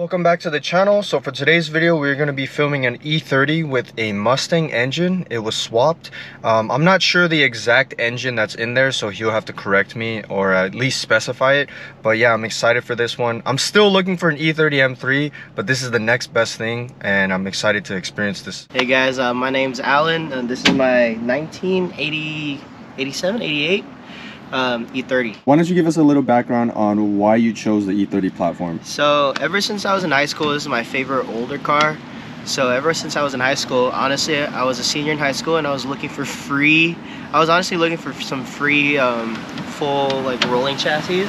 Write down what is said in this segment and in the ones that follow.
Welcome back to the channel. So for today's video, we're going to be filming an E30 with a Mustang engine. It was swapped. I'm not sure the exact engine that's in there, so he'll have to correct me or at least specify it. But yeah, I'm excited for this one. I'm still looking for an E30 M3, but this is the next best thing, and I'm excited to experience this. Hey guys, my name's Alan, and this is my 1987, 88 E30. Why don't you give us a little background on why you chose the E30 platform? So ever since I was in high school, this is my favorite older car. So ever since I was in high school, honestly, I was a senior in high school and I was looking for honestly looking for some free full like rolling chassis.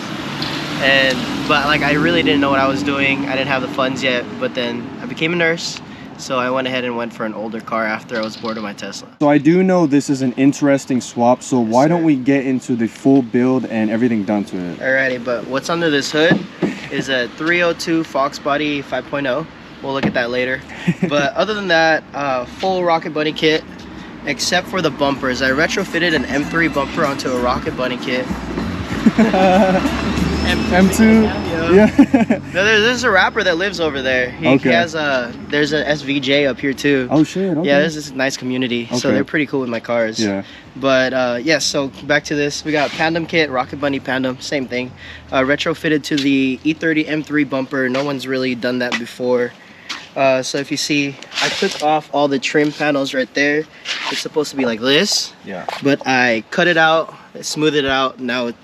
But like I really didn't know what I was doing. I didn't have the funds yet, but then I became a nurse. So I went ahead and went for an older car after I was bored of my Tesla. So I do know this is an interesting swap, so why don't we get into the full build and everything done to it? Alrighty, but what's under this hood is a 302 FOXBODY 5.0. We'll look at that later. But other than that, full Rocket Bunny kit, except for the bumpers. I retrofitted an M3 bumper onto a Rocket Bunny kit. M2? Yeah. No, there's a rapper that lives over there. He has there's an SVJ up here too. Oh shit, okay. Yeah, there's this nice community. So they're pretty cool with my cars. Yeah. But yeah, so back to this. We got Pandem kit, Rocket Bunny Pandem, same thing. Retrofitted to the E30 M3 bumper. No one's really done that before. So if you see, I took off all the trim panels right there. It's supposed to be like this. Yeah. But I cut it out, smoothed it out. Now it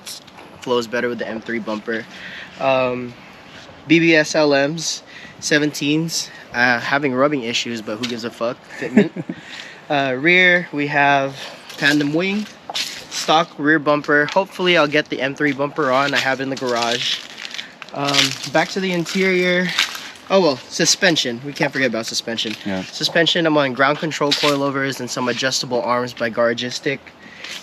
flows better with the M3 bumper. BBS LMs, 17s, having rubbing issues, but who gives a fuck? Fitment. Rear, we have tandem wing, stock rear bumper. Hopefully I'll get the M3 bumper on. I have it in the garage. Back to the interior. Oh well, suspension. We can't forget about suspension. Yeah. Suspension, I'm on ground control coilovers and some adjustable arms by Gargistic.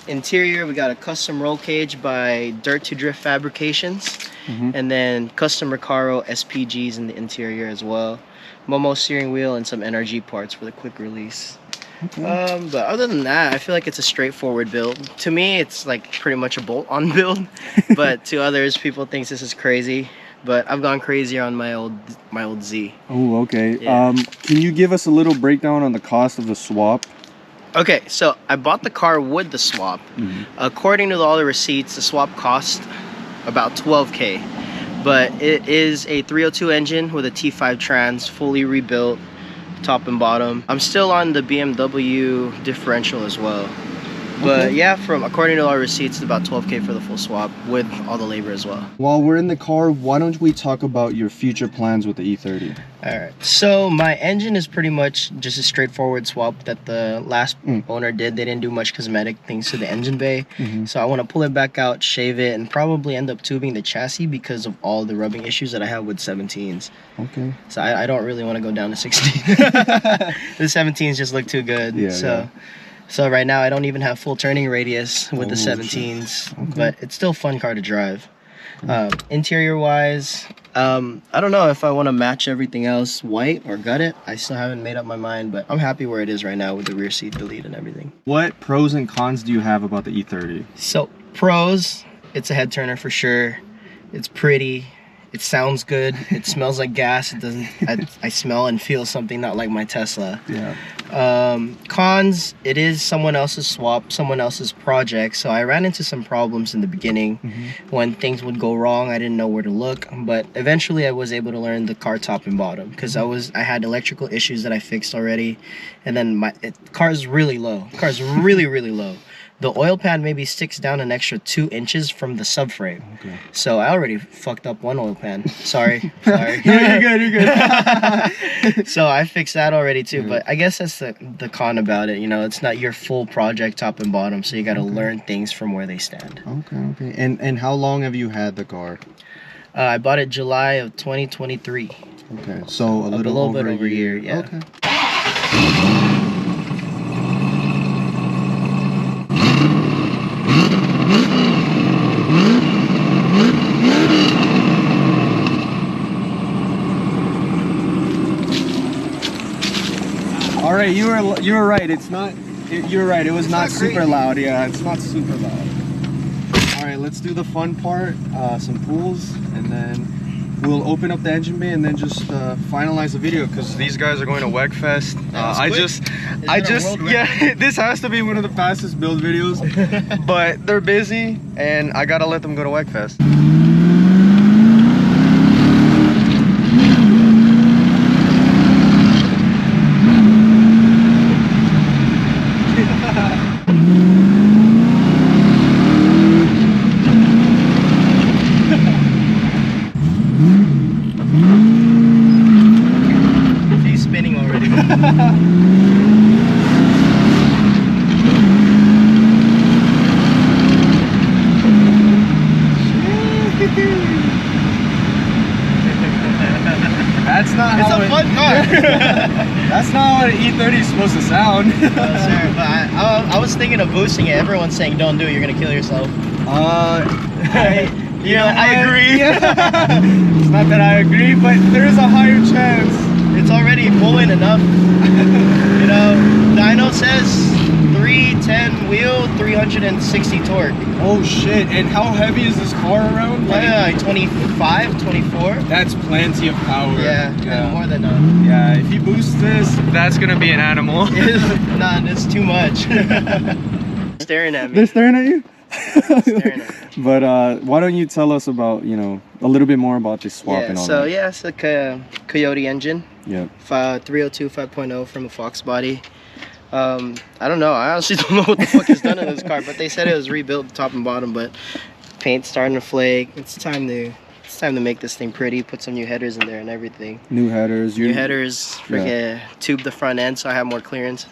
Interior, we got a custom roll cage by Dirt to Drift Fabrications, and then custom Recaro SPGs in the interior as well. Momo steering wheel and some NRG parts for the quick release. But other than that, I feel like it's a straightforward build. To me, it's like pretty much a bolt-on build, but to others, people think this is crazy. But I've gone crazier on my old Z. Oh, okay. Yeah. Can you give us a little breakdown on the cost of the swap? Okay, so I bought the car with the swap. According to all the receipts, the swap cost about $12K. But it is a 302 engine with a T5 trans, fully rebuilt, top and bottom. I'm still on the BMW differential as well. But yeah, according to our receipts, it's about $12K for the full swap with all the labor as well. While we're in the car, why don't we talk about your future plans with the E30? Alright, so my engine is pretty much just a straightforward swap that the last owner did. They didn't do much cosmetic things to the engine bay. So I want to pull it back out, shave it, and probably end up tubing the chassis because of all the rubbing issues that I have with 17s. Okay. So I don't really want to go down to 16. The 17s just look too good. Yeah, So right now I don't even have full turning radius with the 17s, but it's still a fun car to drive. Interior wise, I don't know if I want to match everything else white or gut it. I still haven't made up my mind, but I'm happy where it is right now with the rear seat delete and everything. What pros and cons do you have about the E30? So pros, it's a head turner for sure. It's pretty. It sounds good. It smells like gas. It doesn't. I smell and feel something not like my Tesla. Yeah. Cons, it is someone else's swap, someone else's project. So I ran into some problems in the beginning when things would go wrong. I didn't know where to look, but eventually I was able to learn the car top and bottom because I had electrical issues that I fixed already, and then car's really low. Car's really low. The oil pan maybe sticks down an extra 2 inches from the subframe. Okay. So I already fucked up one oil pan. Sorry. You're good. So I fixed that already too. But I guess that's the con about it. You know, it's not your full project top and bottom. So you got to learn things from where they stand. Okay. And how long have you had the car? I bought it July of 2023. Okay. So a little bit over a year. Yeah. Okay. All right, you were right. It's not. You're right. It was not super loud. Yeah, it's not super loud. All right, let's do the fun part. Some pulls, and then we'll open up the engine bay and then just finalize the video, because these guys are going to Wegfest. Yeah, this has to be one of the fastest build videos, but they're busy and I gotta let them go to Wegfest. He's spinning already. That's not It's how a fun car. That's not how an E30 is supposed to sound. Sure, but I was thinking of boosting it. Everyone's saying don't do it, you're gonna kill yourself. I agree. It's not that I agree, but there is a higher chance. It's already pulling enough. You know, dyno says 310 wheel, 360 torque. Oh shit, and how heavy is this car around? Like 25, 24. That's plenty of power. Yeah, more than enough. Yeah, if you boost this, that's gonna be an animal. Nah, it's too much. Staring at me. They're staring at you? Staring at me. But why don't you tell us about, you know, a little bit more about this swap and all that? Yeah, it's a Coyote engine. Yeah. 302 5.0 from a FOXBODY. I don't know. I honestly don't know what the fuck is done in this car, but they said it was rebuilt top and bottom, but paint's starting to flake. It's time to make this thing pretty, put some new headers in there and everything. New headers. Tube the front end so I have more clearance.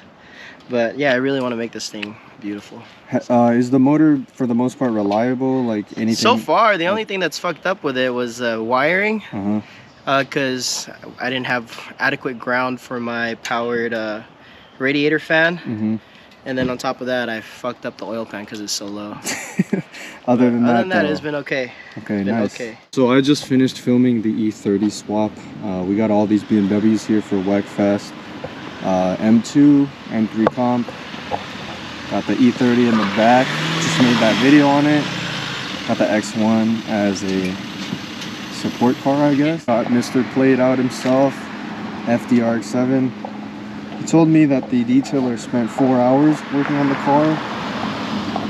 But yeah, I really want to make this thing beautiful. Is the motor for the most part reliable? Like anything? So far, the only thing that's fucked up with it was wiring. Because I didn't have adequate ground for my powered radiator fan. And then on top of that, I fucked up the oil pan because it's so low. Other than that, it's been okay. Okay, nice. So I just finished filming the E30 swap. We got all these BMWs here for Wegfest. M2, M3 comp. Got the E30 in the back. Just made that video on it. Got the X1 as a support car, I guess. Got Mr. Played Out himself, FDRX7. He told me that the detailer spent 4 hours working on the car.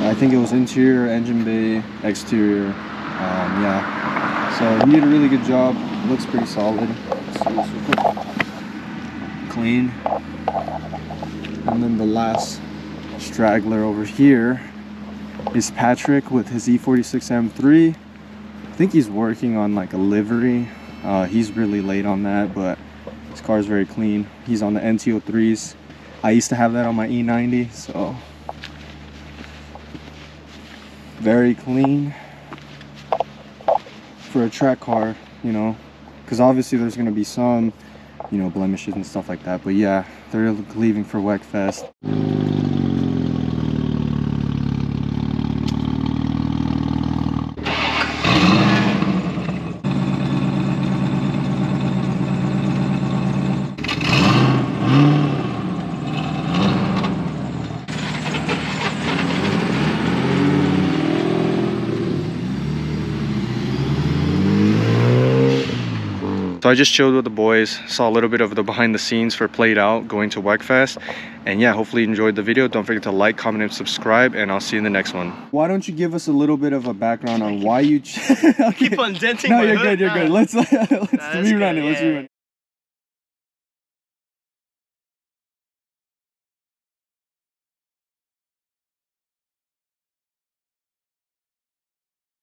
I think it was interior, engine bay, exterior. Yeah, so he did a really good job. Looks pretty solid. Clean. And then the last straggler over here is Patrick with his E46 M3. I think he's working on like a livery. He's really late on that, but his car is very clean. He's on the NT03s. I used to have that on my E90, so very clean for a track car, you know, because obviously there's going to be some, you know, blemishes and stuff like that. But yeah, they're leaving for Wegfest. So I just chilled with the boys, saw a little bit of the behind the scenes for Played Out going to Wegfest. And yeah, hopefully you enjoyed the video. Don't forget to like, comment, and subscribe, and I'll see you in the next one. Why don't you give us a little bit of a background on why you... Keep on denting No, my you're hood. good, you're good. Let's rerun it, let's rerun it.